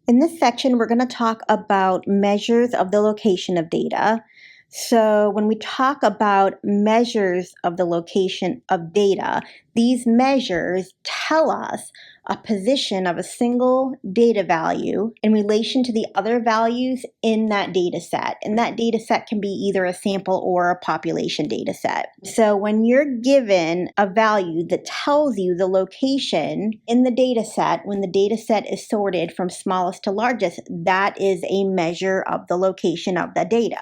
In this section, we're going to talk about measures of the location of data. So when we talk about measures of the location of data, these measures tell us a position of a single data value in relation to the other values in that data set. And that data set can be either a sample or a population data set. So when you're given a value that tells you the location in the data set, when the data set is sorted from smallest to largest, that is a measure of the location of the data.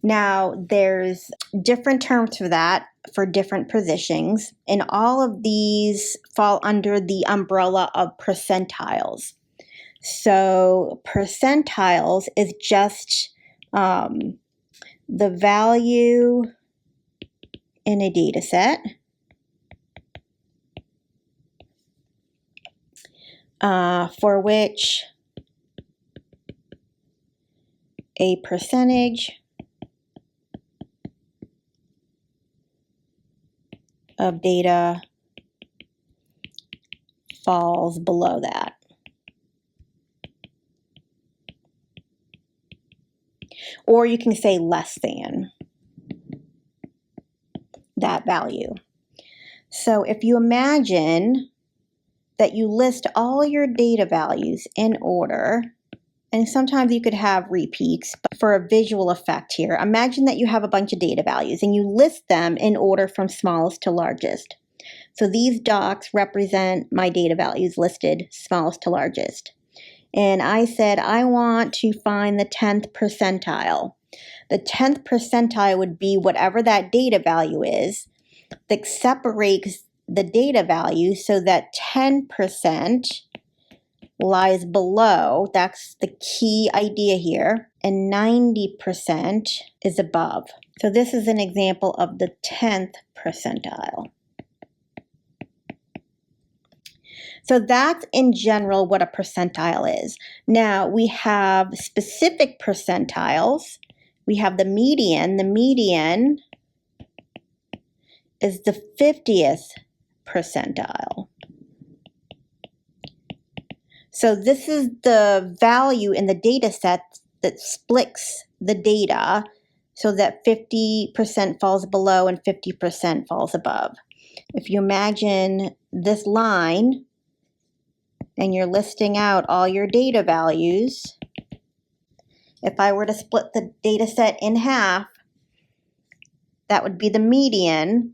Now, there's different terms for that for different positions, and all of these fall under the umbrella of percentiles. So percentiles is just the value in a data set for which a percentage of data falls below that. Or you can say less than that value. So if you imagine that you list all your data values in order, and sometimes you could have repeats, but for a visual effect here, imagine that you have a bunch of data values and you list them in order from smallest to largest. So these dots represent my data values listed smallest to largest. And I said I want to find the 10th percentile. The 10th percentile would be whatever that data value is that separates the data value so that 10% lies below, that's the key idea here, and 90% is above. So this is an example of the 10th percentile. So that's in general what a percentile is. Now we have specific percentiles. We have the median. The median is the 50th percentile. So this is the value in the data set that splits the data so that 50% falls below and 50% falls above. If you imagine this line and you're listing out all your data values, if I were to split the data set in half, that would be the median,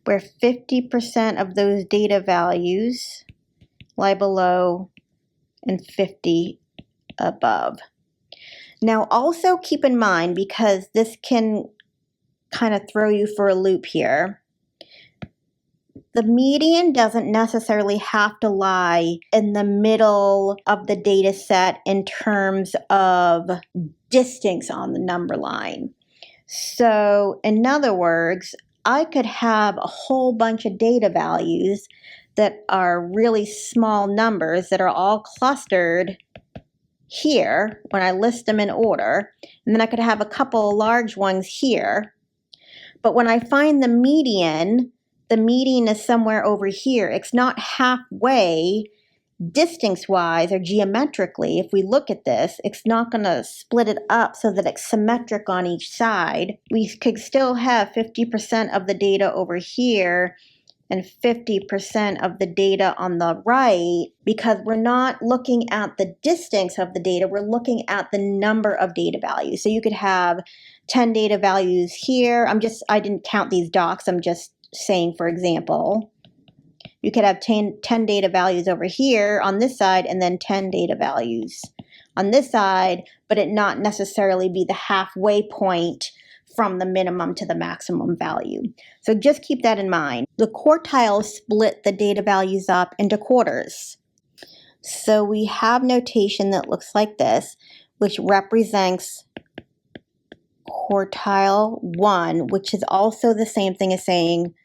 where 50% of those data values lie below and 50 above. Now also keep in mind, because this can kind of throw you for a loop here, the median doesn't necessarily have to lie in the middle of the data set in terms of distance on the number line. So in other words, I could have a whole bunch of data values that are really small numbers that are all clustered here when I list them in order, and then I could have a couple of large ones here. But when I find the median is somewhere over here. It's not halfway distance-wise or geometrically. If we look at this, it's not going to split it up so that it's symmetric on each side. We could still have 50% of the data over here and 50% of the data on the right, because we're not looking at the distance of the data, we're looking at the number of data values. So you could have 10 data values here. I didn't count these dots, I'm just saying for example. You could have 10 data values over here on this side and then 10 data values on this side, but it not necessarily be the halfway point from the minimum to the maximum value. So just keep that in mind. The quartiles split the data values up into quarters. So we have notation that looks like this, which represents quartile 1, which is also the same thing as saying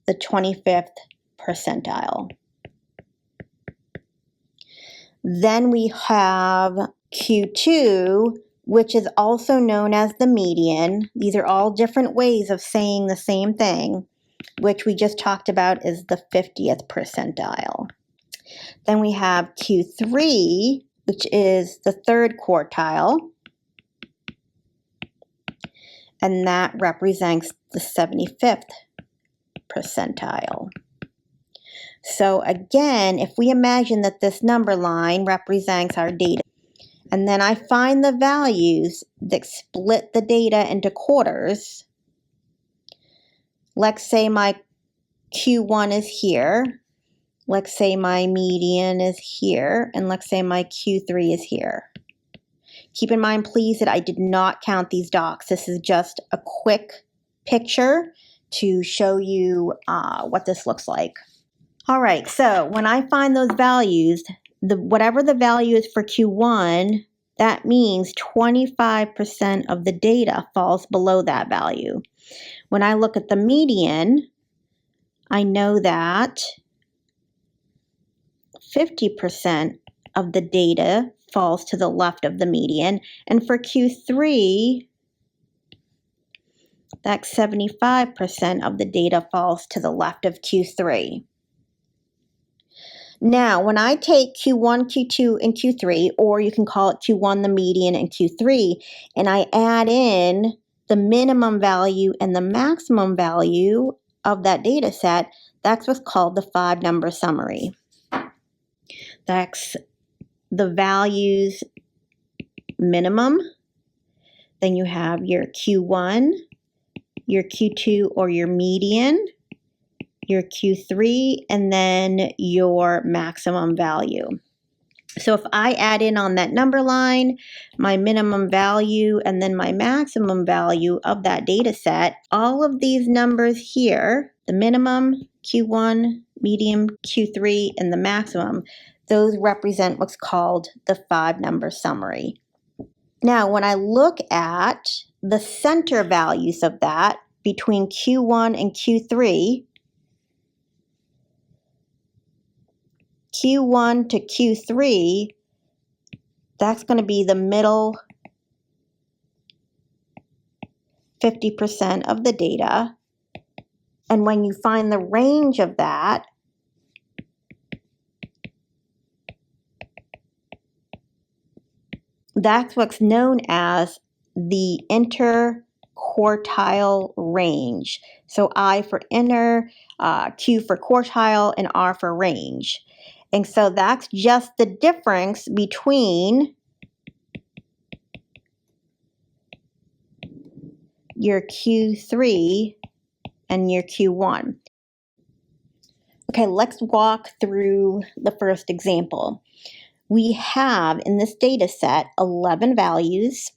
the 25th percentile. Then we have Q2, which is also known as the median. These are all different ways of saying the same thing, which we just talked about is the 50th percentile. Then we have Q3, which is the third quartile, and that represents the 75th percentile. So again, if we imagine that this number line represents our data, and then I find the values that split the data into quarters, let's say my Q1 is here, let's say my median is here, and let's say my Q3 is here. Keep in mind, please, that I did not count these dots. This is just a quick picture to show you what this looks like. All right, so when I find those values, whatever the value is for Q1, that means 25% of the data falls below that value. When I look at the median, I know that 50% of the data falls to the left of the median. And for Q3, that's 75% of the data falls to the left of Q3. Now, when I take Q1, Q2, and Q3, or you can call it Q1, the median, and Q3, and I add in the minimum value and the maximum value of that data set, that's what's called the 5-number summary. That's the values minimum, then you have your Q1, your Q2 or your median, your Q3, and then your maximum value. So if I add in on that number line, my minimum value and then my maximum value of that data set, all of these numbers here, the minimum, Q1, medium, Q3, and the maximum, those represent what's called the 5-number summary. Now, when I look at the center values of that between Q1 and Q3, Q1 to Q3, that's going to be the middle 50% of the data. And when you find the range of that, that's what's known as the interquartile range. So I for inner, Q for quartile, and R for range. And so that's just the difference between your Q3 and your Q1. Okay, let's walk through the first example. We have in this data set 11 values,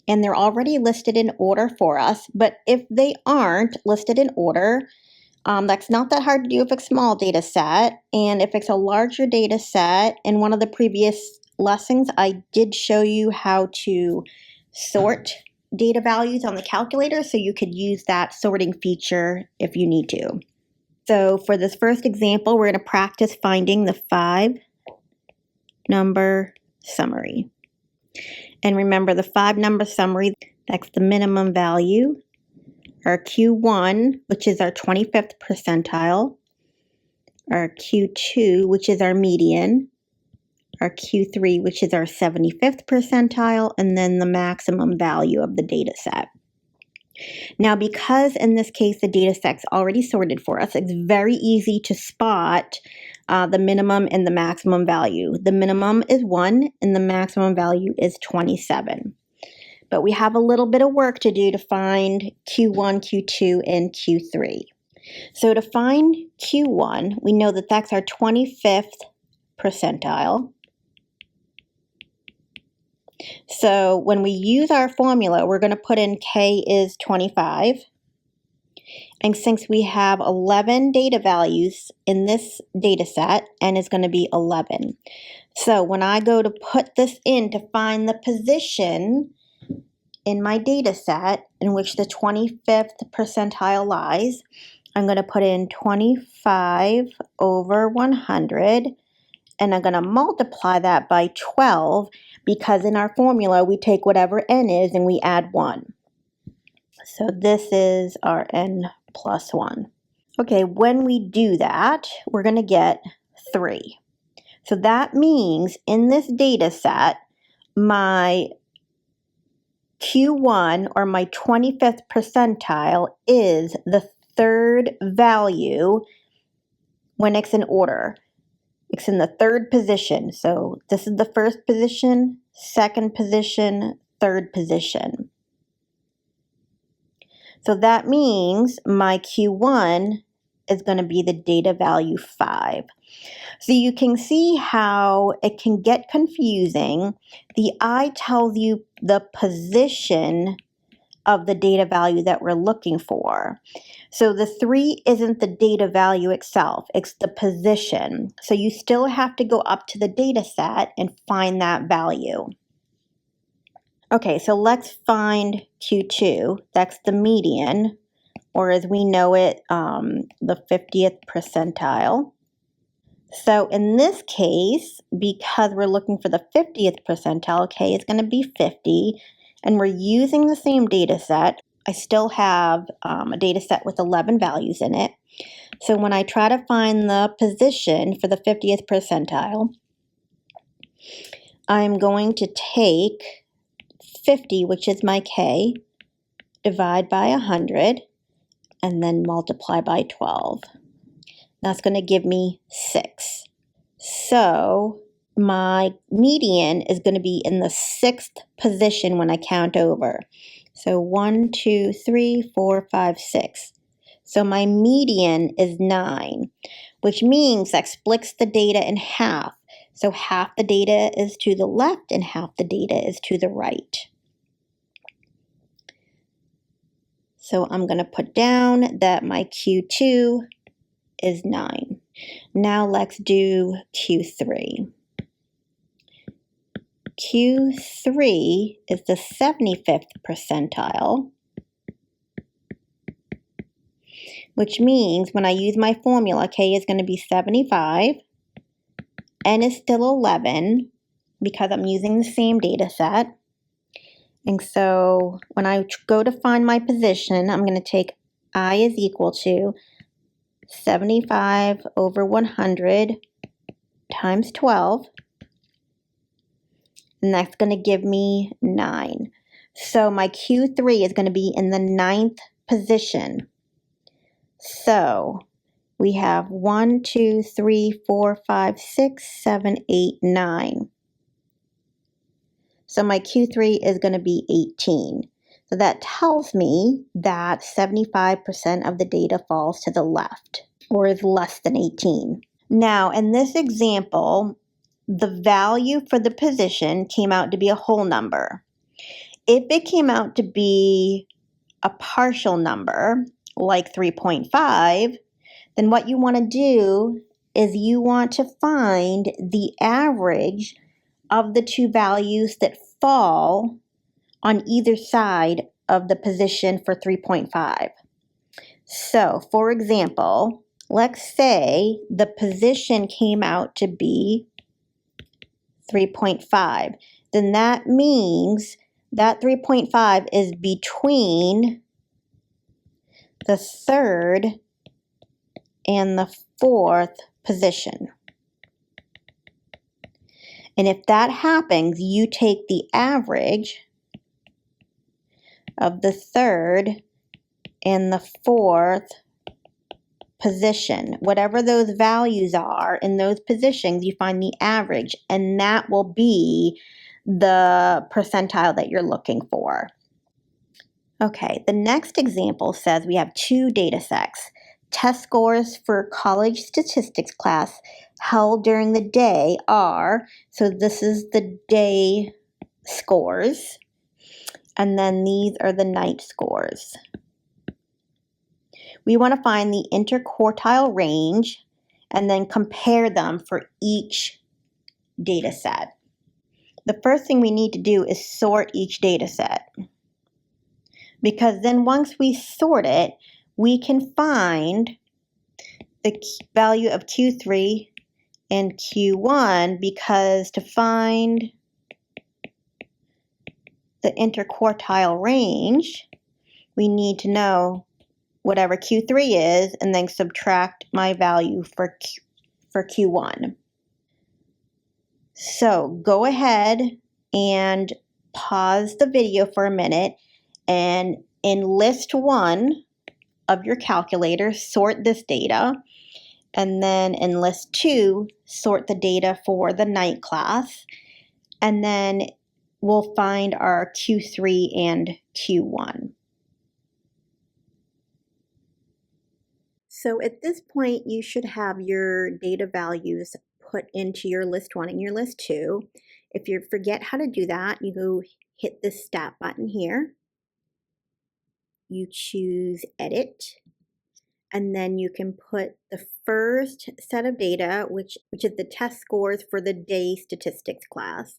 and they're already listed in order for us. But if they aren't listed in order, that's not that hard to do if it's a small data set. And if it's a larger data set, in one of the previous lessons, I did show you how to sort data values on the calculator, so you could use that sorting feature if you need to. So for this first example, we're going to practice finding the 5-number summary. And remember, the 5-number summary, that's the minimum value, our Q1, which is our 25th percentile, our Q2, which is our median, our Q3, which is our 75th percentile, and then the maximum value of the data set. Now, because in this case the data set's already sorted for us, it's very easy to spot the minimum and the maximum value. The minimum is 1 and the maximum value is 27. But we have a little bit of work to do to find Q1, Q2, and Q3. So to find Q1, we know that that's our 25th percentile. So when we use our formula, we're going to put in K is 25. And since we have 11 data values in this data set, N is going to be 11. So when I go to put this in to find the position in my data set in which the 25th percentile lies, I'm going to put in 25 over 100, and I'm going to multiply that by 12, because in our formula, we take whatever n is and we add 1. So this is our n plus 1. Okay, when we do that, we're going to get 3. So that means in this data set, my Q1, or my 25th percentile, is the third value when it's in order. It's in the third position. So this is the first position, second position, third position. So that means my Q1 is going to be the data value 5. So you can see how it can get confusing. The I tells you the position of the data value that we're looking for. So the 3 isn't the data value itself, it's the position. So you still have to go up to the data set and find that value. Okay, so let's find Q2. That's the median, or as we know it, the 50th percentile. So in this case, because we're looking for the 50th percentile, K is going to be 50, and we're using the same data set. I still have a data set with 11 values in it. So when I try to find the position for the 50th percentile, I'm going to take 50, which is my K, divide by 100, and then multiply by 12. That's going to give me 6. So my median is going to be in the 6th position when I count over. So 1, 2, 3, 4, 5, 6. So my median is 9, which means that splits the data in half. So half the data is to the left and half the data is to the right. So I'm going to put down that my Q2 is 9. Now let's do Q3. Q3 is the 75th percentile, which means when I use my formula, K is going to be 75, N is still 11 because I'm using the same data set. And so when I go to find my position, I'm going to take I is equal to 75 over 100 times 12, and that's going to give me 9. So my Q3 is going to be in the 9th position. So we have 1, 2, 3, 4, 5, 6, 7, 8, 9. So my Q3 is going to be 18. So that tells me that 75% of the data falls to the left, or is less than 18. Now, in this example, the value for the position came out to be a whole number. If it came out to be a partial number, like 3.5, then what you want to do is you want to find the average of the two values that fall on either side of the position for 3.5. So, for example, let's say the position came out to be 3.5. Then that means that 3.5 is between the 3rd and the 4th position. And if that happens, you take the average of the 3rd and the 4th position. Whatever those values are in those positions, you find the average, and that will be the percentile that you're looking for. Okay, the next example says we have 2 data sets. Test scores for college statistics class held during the day are, so this is the day scores, and then these are the night scores. We want to find the interquartile range and then compare them for each data set. The first thing we need to do is sort each data set, because then once we sort it, we can find the value of Q3 and Q1, because to find the interquartile range, we need to know whatever Q3 is and then subtract my value for for Q1. So go ahead and pause the video for a minute, and in list 1 of your calculator, sort this data, and then in list 2, sort the data for the night class, and then we'll find our Q3 and Q1. So at this point, you should have your data values put into your list 1 and your list 2. If you forget how to do that, you go hit the stat button here. You choose edit, and then you can put the first set of data, which is the test scores for the day statistics class.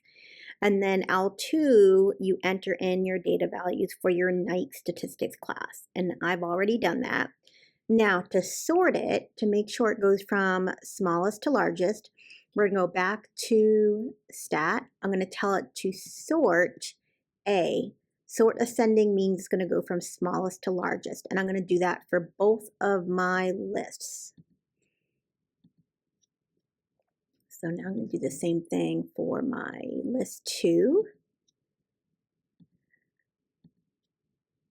And then L2, you enter in your data values for your night statistics class. And I've already done that. Now to sort it, to make sure it goes from smallest to largest, we're going to go back to stat. I'm going to tell it to sort A. Sort ascending means it's going to go from smallest to largest. And I'm going to do that for both of my lists. So now I'm going to do the same thing for my list 2.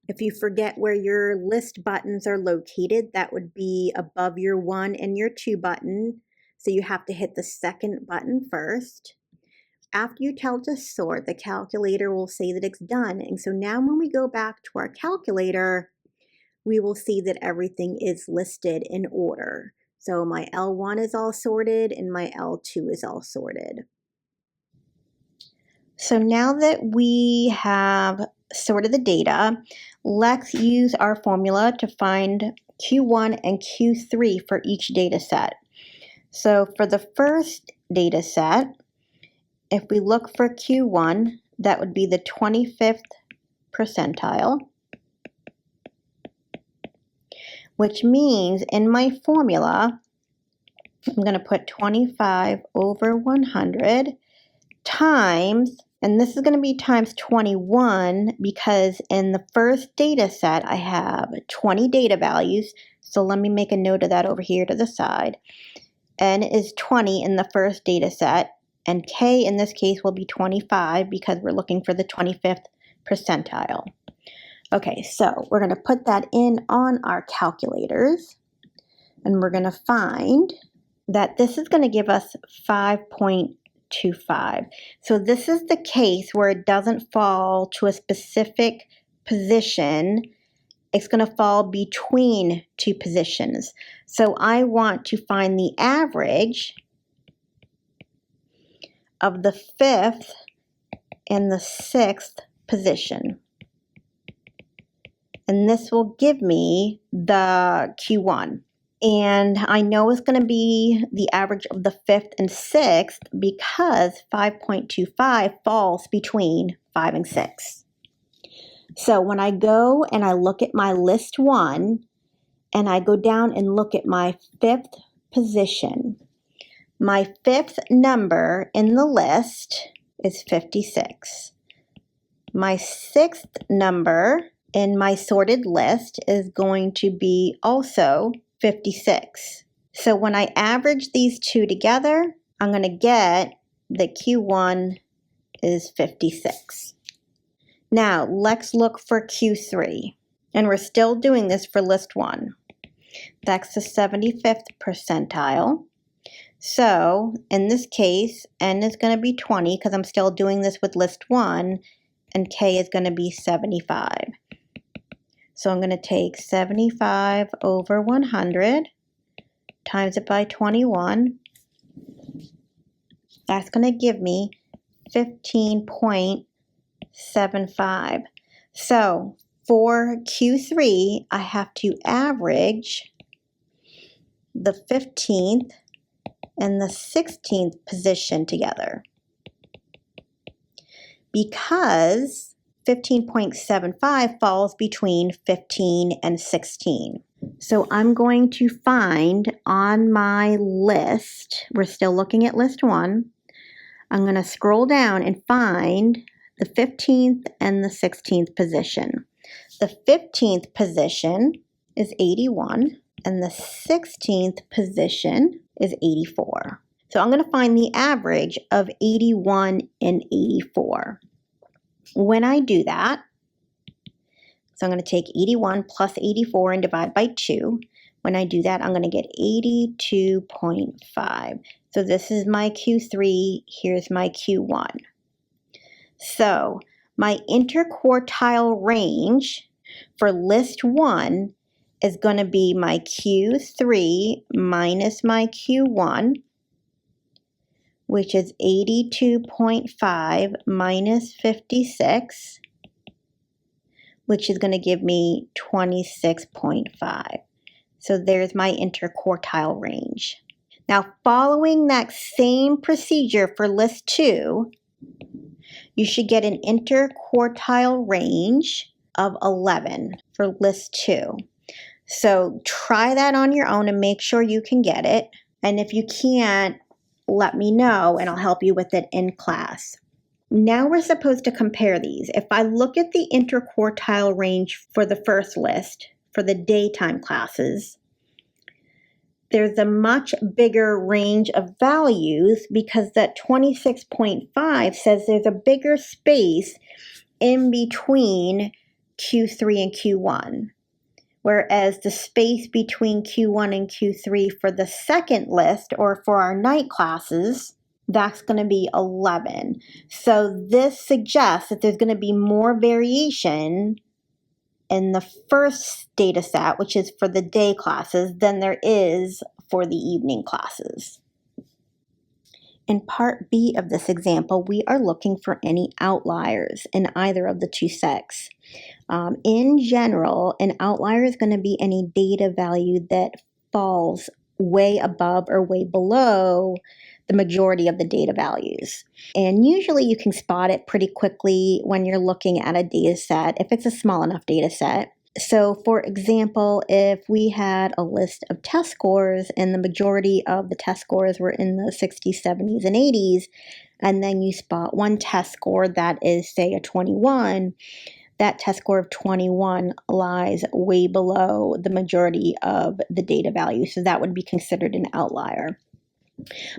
If you forget where your list buttons are located, that would be above your 1 and your 2 button. So you have to hit the second button first. After you tell it to sort, the calculator will say that it's done. And so now when we go back to our calculator, we will see that everything is listed in order. So my L1 is all sorted and my L2 is all sorted. So now that we have sorted the data, let's use our formula to find Q1 and Q3 for each data set. So for the first data set, if we look for Q1, that would be the 25th percentile, which means in my formula, I'm going to put 25 over 100 times, and this is going to be times 21 because in the first data set I have 20 data values. So let me make a note of that over here to the side. N is 20 in the first data set, and K in this case will be 25 because we're looking for the 25th percentile. Okay, so we're going to put that in on our calculators, and we're going to find that this is going to give us 5.25. So this is the case where it doesn't fall to a specific position. It's going to fall between 2 positions. So I want to find the average of the 5th and the 6th position. And this will give me the Q1. And I know it's going to be the average of the 5th and 6th because 5.25 falls between 5 and 6. So when I go and I look at my list 1 and I go down and look at my 5th position, my 5th number in the list is 56. My 6th number in my sorted list is going to be also 56. So when I average these two together, I'm going to get that Q1 is 56. Now let's look for Q3. And we're still doing this for list 1. That's the 75th percentile. So in this case, N is going to be 20 because I'm still doing this with list 1, and K is going to be 75. So I'm going to take 75 over 100, times it by 21. That's going to give me 15.75. So for Q3, I have to average the 15th and the 16th position together, because 15.75 falls between 15 and 16. So I'm going to find on my list, we're still looking at list 1, I'm going to scroll down and find the 15th and the 16th position. The 15th position is 81, and the 16th position is 84. So I'm going to find the average of 81 and 84. When I do that, so I'm going to take 81 plus 84 and divide by 2. When I do that, I'm going to get 82.5. So this is my Q3, here's my Q1. So my interquartile range for list 1 is going to be my Q3 minus my Q1, which is 82.5 minus 56, which is going to give me 26.5. So there's my interquartile range. Now, following that same procedure for list 2, you should get an interquartile range of 11 for list 2. So try that on your own and make sure you can get it. And if you can't, let me know and I'll help you with it in class. Now we're supposed to compare these. If I look at the interquartile range for the first list, for the daytime classes, there's a much bigger range of values because that 26.5 says there's a bigger space in between Q3 and Q1. Whereas the space between Q1 and Q3 for the second list or for our night classes, that's going to be 11. So this suggests that there's going to be more variation in the first data set, which is for the day classes, than there is for the evening classes. In part B of this example, we are looking for any outliers in either of the two sets. In general, an outlier is going to be any data value that falls way above or way below the majority of the data values. And usually you can spot it pretty quickly when you're looking at a data set, if it's a small enough data set. So for example, if we had a list of test scores and the majority of the test scores were in the 60s, 70s, and 80s, and then you spot one test score that is, say, a 21, that test score of 21 lies way below the majority of the data value. So that would be considered an outlier.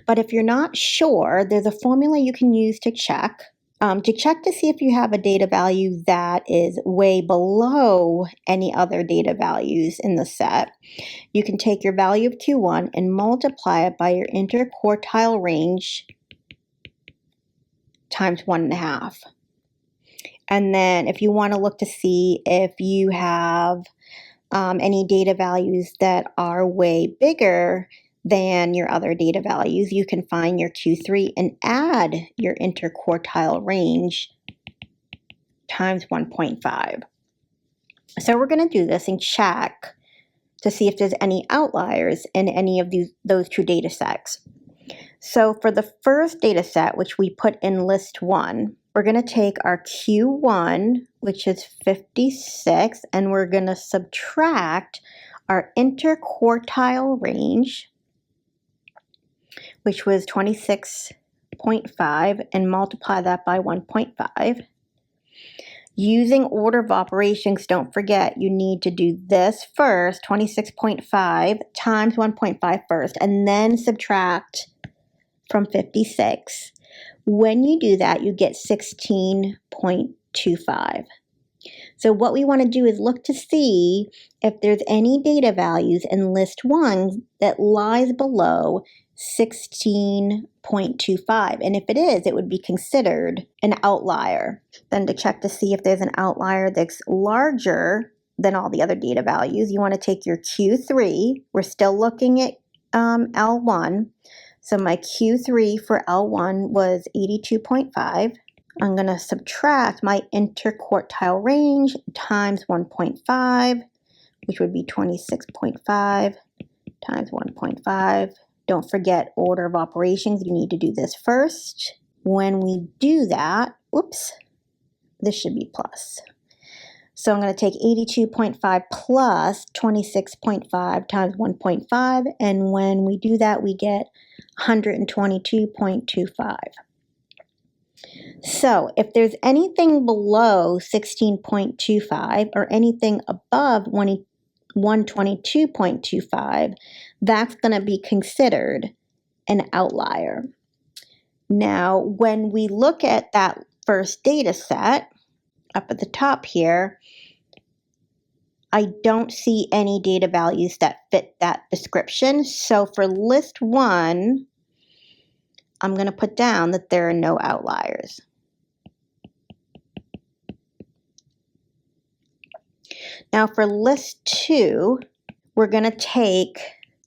But if you're not sure, there's a formula you can use to check to see if you have a data value that is way below any other data values in the set. You can take your value of Q1 and multiply it by your interquartile range times 1.5. And then if you want to look to see if you have any data values that are way bigger than your other data values, you can find your Q3 and add your interquartile range times 1.5. So we're going to do this and check to see if there's any outliers in any of those two data sets. So for the first data set, which we put in list 1, we're going to take our Q1, which is 56, and we're going to subtract our interquartile range, which was 26.5, and multiply that by 1.5. Using order of operations, don't forget you need to do this first, 26.5 times 1.5 first, and then subtract from 56. When you do that, you get 16.25. So what we want to do is look to see if there's any data values in list 1 that lies below 16.25. And if it is, it would be considered an outlier. Then to check to see if there's an outlier that's larger than all the other data values, you want to take your Q3. We're still looking at L1. So my Q3 for L1 was 82.5. I'm going to subtract my interquartile range times 1.5, which would be 26.5 times 1.5. Don't forget order of operations. You need to do this first. When we do that, whoops, this should be plus. So I'm going to take 82.5 plus 26.5 times 1.5. And when we do that, we get 122.25. So if there's anything below 16.25 or anything above 122.25, that's going to be considered an outlier. Now, when we look at that first data set up at the top here, I don't see any data values that fit that description. So for list 1, I'm going to put down that there are no outliers. Now for list 2, we're going to take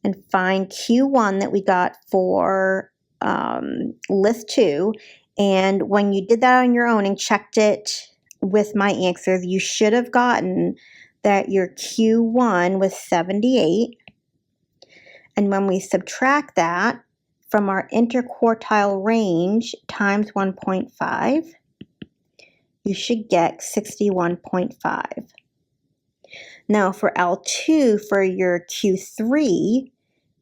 and find Q1 that we got for list 2. And when you did that on your own and checked it with my answers, you should have gotten that your Q1 was 78. And when we subtract that from our interquartile range times 1.5, you should get 61.5. Now for L2, for your Q3,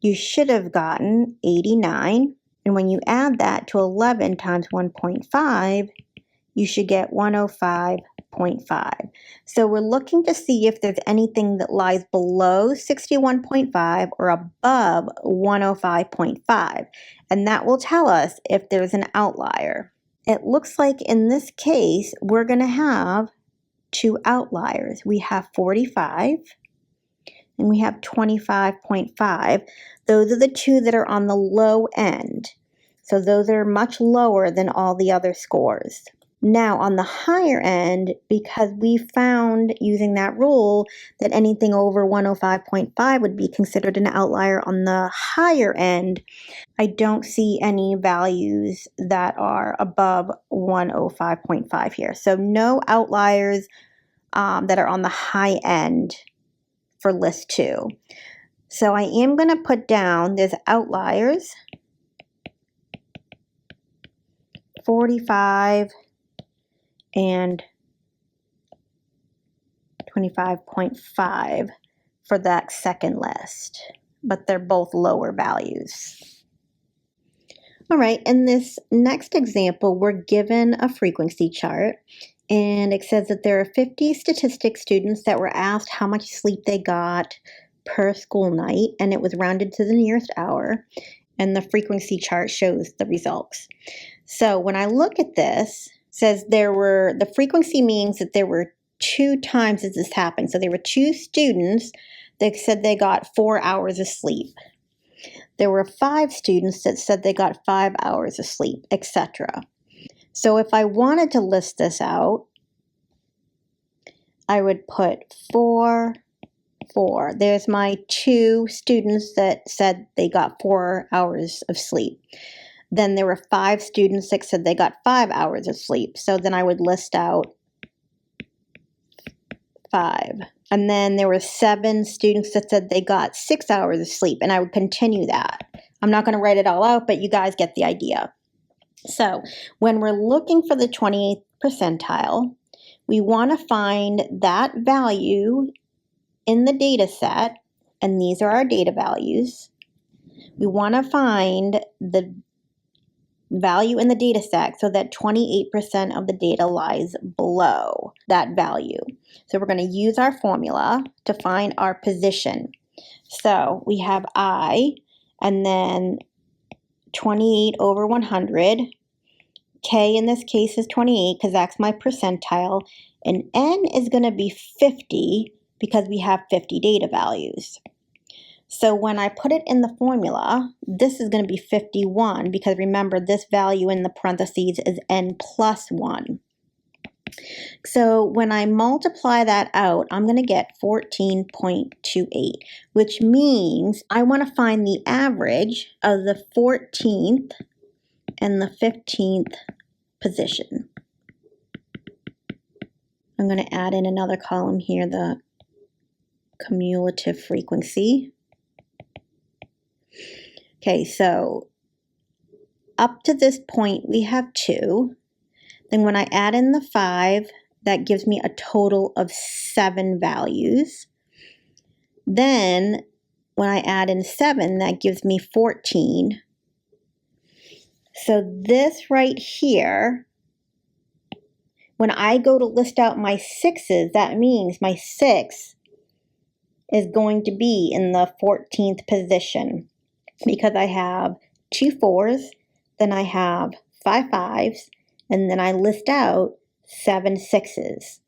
you should have gotten 89. And when you add that to 11 times 1.5, you should get 105.5. So we're looking to see if there's anything that lies below 61.5 or above 105.5. And that will tell us if there's an outlier. It looks like in this case, we're going to have 2 outliers. We have 45 and we have 25.5. Those are the 2 that are on the low end. So those are much lower than all the other scores. Now on the higher end, because we found using that rule that anything over 105.5 would be considered an outlier on the higher end, I don't see any values that are above 105.5 here. So no outliers that are on the high end for list 2. So I am going to put down, there's outliers, 45 and 25.5 for that second list, but they're both lower values. All right, in this next example, we're given a frequency chart, and it says that there are 50 statistics students that were asked how much sleep they got per school night, and it was rounded to the nearest hour, and the frequency chart shows the results. So when I look at this, it says the frequency means that there were 2 times that this happened. So there were 2 students that said they got 4 hours of sleep. There were 5 students that said they got 5 hours of sleep, etc. So if I wanted to list this out, I would put 4, 4. There's my 2 students that said they got 4 hours of sleep. Then there were 5 students that said they got 5 hours of sleep. So then I would list out 5. And then there were 7 students that said they got 6 hours of sleep, and I would continue that. I'm not going to write it all out, but you guys get the idea. So when we're looking for the 28th percentile, we want to find that value in the data set, and these are our data values. We want to find the value in the data set so that 28% of the data lies below that value. So we're going to use our formula to find our position. So we have I, and then 28 over 100. K in this case is 28 because that's my percentile. And N is going to be 50 because we have 50 data values. So when I put it in the formula, this is going to be 51 because remember this value in the parentheses is N plus 1. So when I multiply that out, I'm going to get 14.28, which means I want to find the average of the 14th and the 15th position. I'm going to add in another column here, the cumulative frequency. Okay, so up to this point we have 2. Then when I add in the 5, that gives me a total of 7 values. Then when I add in 7, that gives me 14. So this right here, when I go to list out my 6s, that means my 6 is going to be in the 14th position because I have 2 4s, then I have 5 5s, and then I list out 7 6s.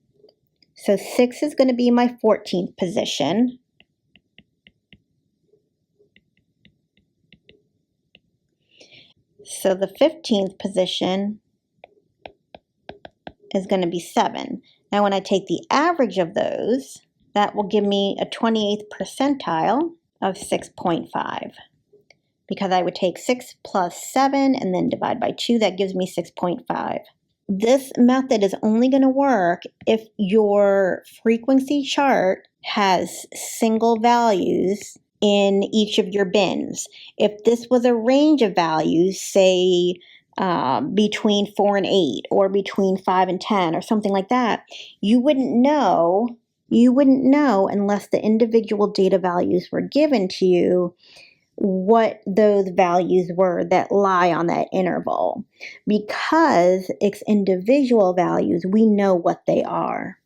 So 6 is going to be my 14th position. So the 15th position is going to be 7. Now when I take the average of those, that will give me a 28th percentile of 6.5. Because I would take 6 plus 7 and then divide by 2, that gives me 6.5. This method is only going to work if your frequency chart has single values in each of your bins. If this was a range of values, say between 4 and 8 or between 5 and 10 or something like that, you wouldn't know unless the individual data values were given to you what those values were that lie on that interval. Because it's individual values, we know what they are.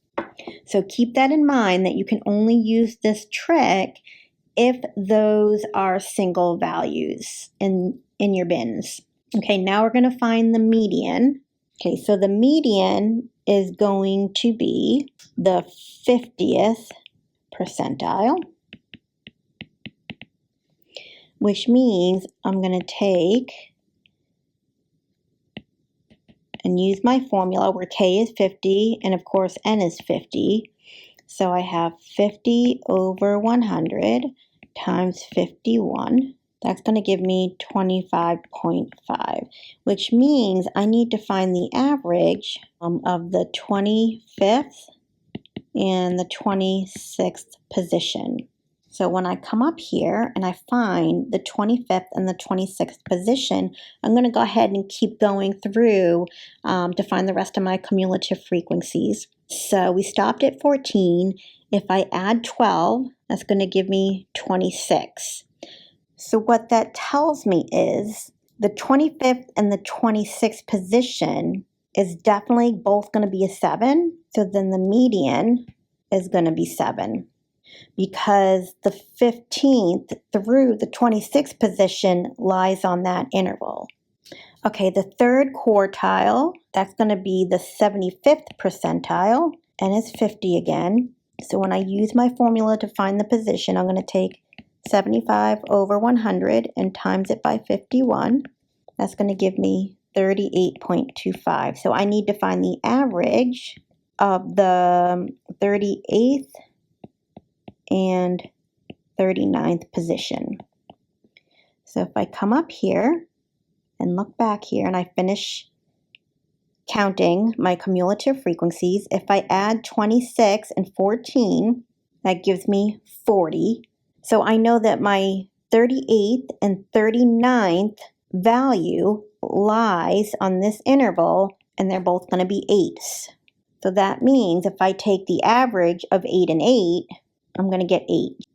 So keep that in mind, that you can only use this trick if those are single values in your bins. Okay, now we're going to find the median. Okay, so the median is going to be the 50th percentile, which means I'm going to take and use my formula where k is 50 and of course n is 50. So I have 50 over 100 times 51. That's going to give me 25.5, which means I need to find the average of the 25th and the 26th position. So when I come up here and I find the 25th and the 26th position, I'm going to go ahead and keep going through to find the rest of my cumulative frequencies. So we stopped at 14. If I add 12, that's going to give me 26. So what that tells me is the 25th and the 26th position is definitely both going to be a 7. So then the median is going to be 7. Because the 15th through the 26th position lies on that interval. Okay, the third quartile, that's going to be the 75th percentile, and it's 50 again. So when I use my formula to find the position, I'm going to take 75 over 100 and times it by 51. That's going to give me 38.25. So I need to find the average of the 38th and 39th position. So if I come up here and look back here and I finish counting my cumulative frequencies, if I add 26 and 14, that gives me 40. So I know that my 38th and 39th value lies on this interval, and they're both going to be 8s. So that means if I take the average of 8 and 8, I'm going to get 8.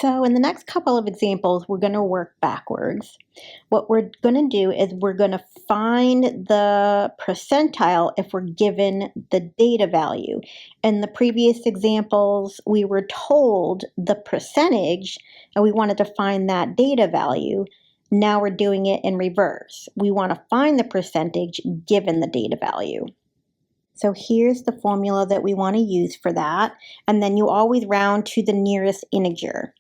So in the next couple of examples, we're going to work backwards. What we're going to do is we're going to find the percentile if we're given the data value. In the previous examples, we were told the percentage and we wanted to find that data value. Now we're doing it in reverse. We want to find the percentage given the data value. So here's the formula that we want to use for that. And then you always round to the nearest integer.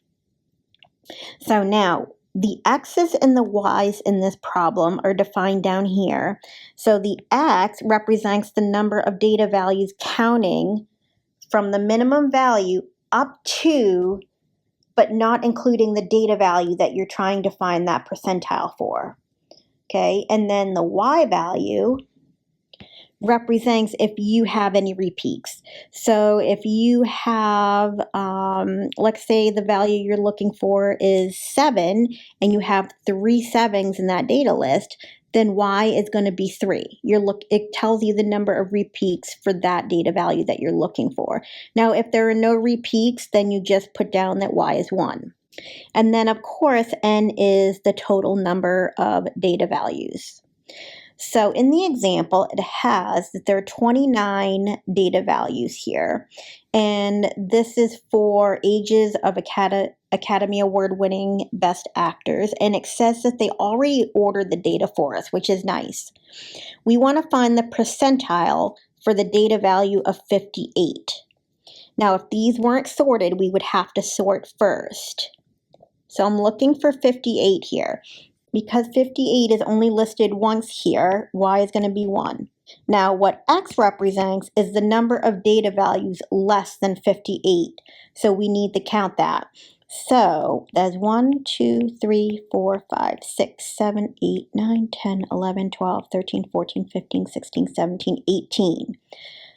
So now the x's and the y's in this problem are defined down here. So the x represents the number of data values counting from the minimum value up to, but not including the data value that you're trying to find that percentile for. Okay, and then the y value represents if you have any repeats. So if you have, let's say the value you're looking for is 7 and you have 3 7s in that data list, then y is going to be 3. It tells you the number of repeats for that data value that you're looking for. Now, if there are no repeats, then you just put down that y is 1. And then, of course, n is the total number of data values. So in the example, it has that there are 29 data values here. And this is for ages of Academy Award winning best actors. And it says that they already ordered the data for us, which is nice. We want to find the percentile for the data value of 58. Now, if these weren't sorted, we would have to sort first. So I'm looking for 58 here. Because 58 is only listed once here, y is going to be 1. Now, what x represents is the number of data values less than 58. So we need to count that. So that's 1, 2, 3, 4, 5, 6, 7, 8, 9, 10, 11, 12, 13, 14, 15, 16, 17, 18.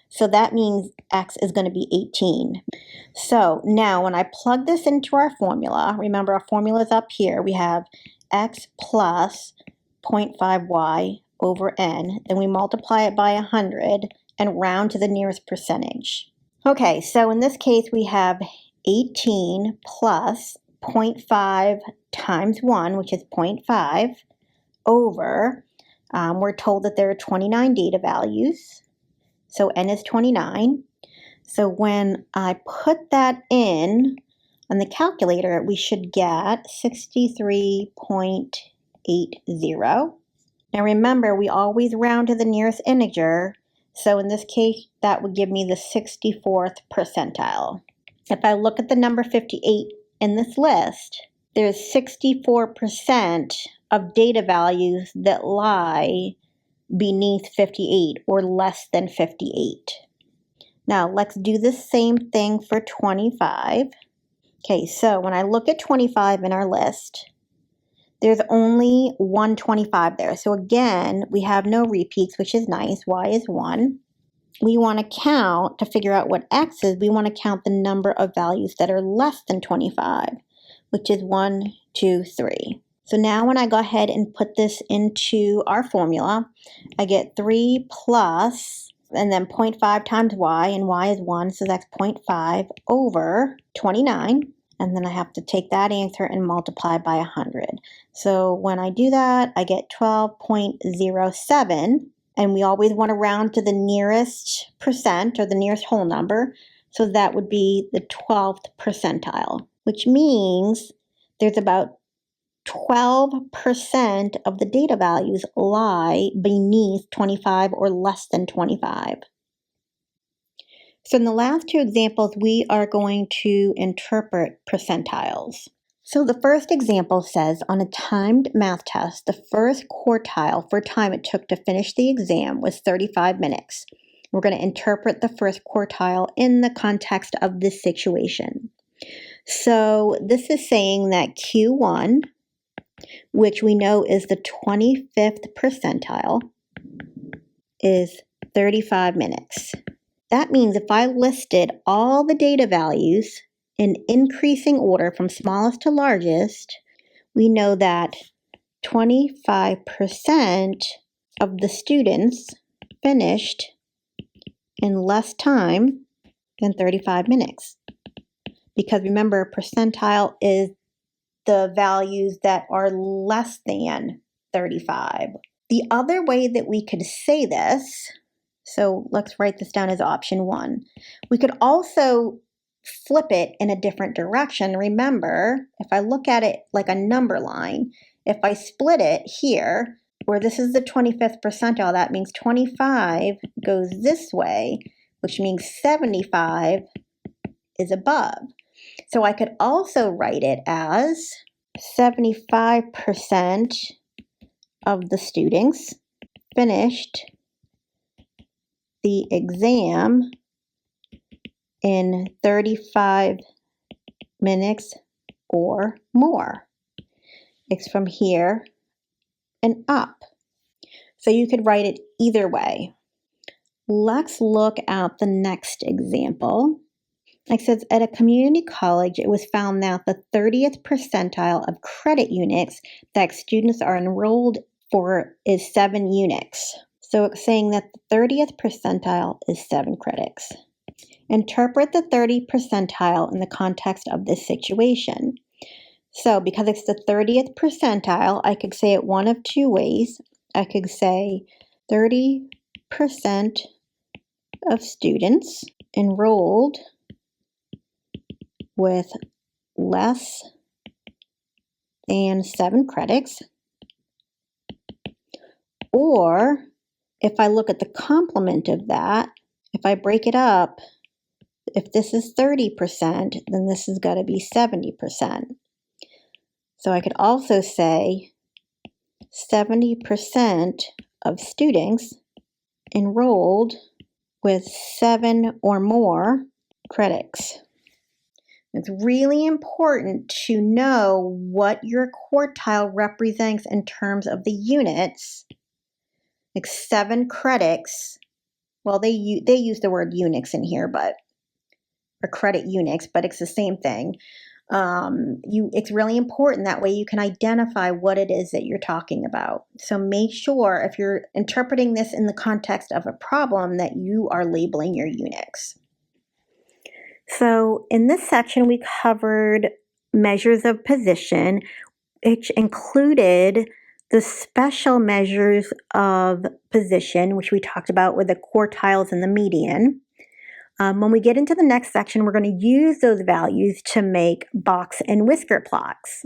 So that means x is going to be 18. So now when I plug this into our formula, remember our formula is up here, we have x plus 0.5y over n, then we multiply it by 100 and round to the nearest percentage. Okay, so in this case we have 18 plus 0.5 times 1, which is 0.5, over, we're told that there are 29 data values, so n is 29. So when I put that in on the calculator, we should get 63.80. Now remember, we always round to the nearest integer, so in this case, that would give me the 64th percentile. If I look at the number 58 in this list, there's 64% of data values that lie beneath 58 or less than 58. Now let's do the same thing for 25. Okay, so when I look at 25 in our list, there's only 125 there. So again, we have no repeats, which is nice. Y is 1. We want to count, to figure out what x is, we want to count the number of values that are less than 25, which is 1, 2, 3. So now when I go ahead and put this into our formula, I get 3 plus, and then 0.5 times y, and y is 1, so that's 0.5 over 29. And then I have to take that answer and multiply by 100. So when I do that, I get 12.07. And we always want to round to the nearest percent or the nearest whole number. So that would be the 12th percentile, which means there's about 12% of the data values lie beneath 25 or less than 25. So in the last two examples, we are going to interpret percentiles. So the first example says, on a timed math test, the first quartile for time it took to finish the exam was 35 minutes. We're going to interpret the first quartile in the context of this situation. So this is saying that Q1, which we know is the 25th percentile, is 35 minutes. That means if I listed all the data values in increasing order from smallest to largest, we know that 25% of the students finished in less time than 35 minutes. Because remember, percentile is the values that are less than 35. The other way that we could say this, so let's write this down as option 1. We could also flip it in a different direction. Remember, if I look at it like a number line, if I split it here, where this is the 25th percentile, that means 25 goes this way, which means 75 is above. So I could also write it as 75% of the students finished the exam in 35 minutes or more. It's from here and up. So you could write it either way. Let's look at the next example. It says, at a community college, it was found that the 30th percentile of credit units that students are enrolled for is 7 units. So it's saying that the 30th percentile is 7 credits. Interpret the 30th percentile in the context of this situation. So because it's the 30th percentile, I could say it one of two ways. I could say 30% of students enrolled with less than 7 credits. Or if I look at the complement of that, if I break it up, if this is 30%, then this has got to be 70%. So I could also say 70% of students enrolled with 7 or more credits. It's really important to know what your quartile represents in terms of the units. Like 7 credits, well, they use the word units in here, or credit units, but it's the same thing. It's really important, that way you can identify what it is that you're talking about. So make sure, if you're interpreting this in the context of a problem, that you are labeling your units. So in this section, we covered measures of position, which included the special measures of position, which we talked about with the quartiles and the median. When we get into the next section, we're going to use those values to make box and whisker plots.